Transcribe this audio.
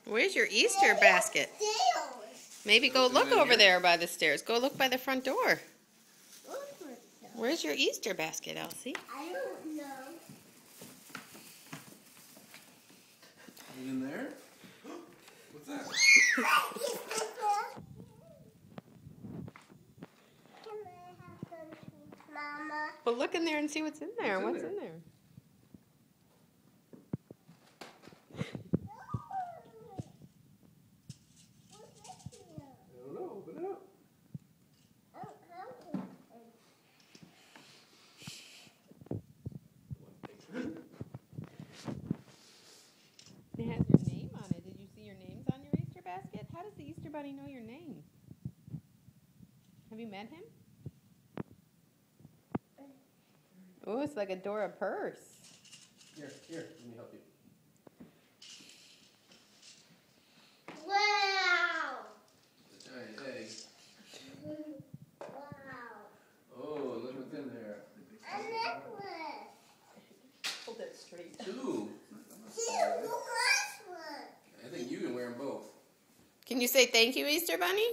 Where's your Easter basket? Maybe go look over there by the stairs. Go look by the front door. Where's your Easter basket, Elsie? I don't know. Is it in there? What's that? Mama. Well, look in there and see what's in there. What's in there? I don't know. Open it up. It has your name on it. Did you see your names on your Easter basket? How does the Easter Bunny know your name? Have you met him? Oh, it's like a Dora purse. Here, let me help you. Wow. It's a giant egg. Wow. Oh, look what's in there. A necklace. Hold it straight. Two. Cute. Look at this one. I think you can wear them both. Can you say thank you, Easter Bunny?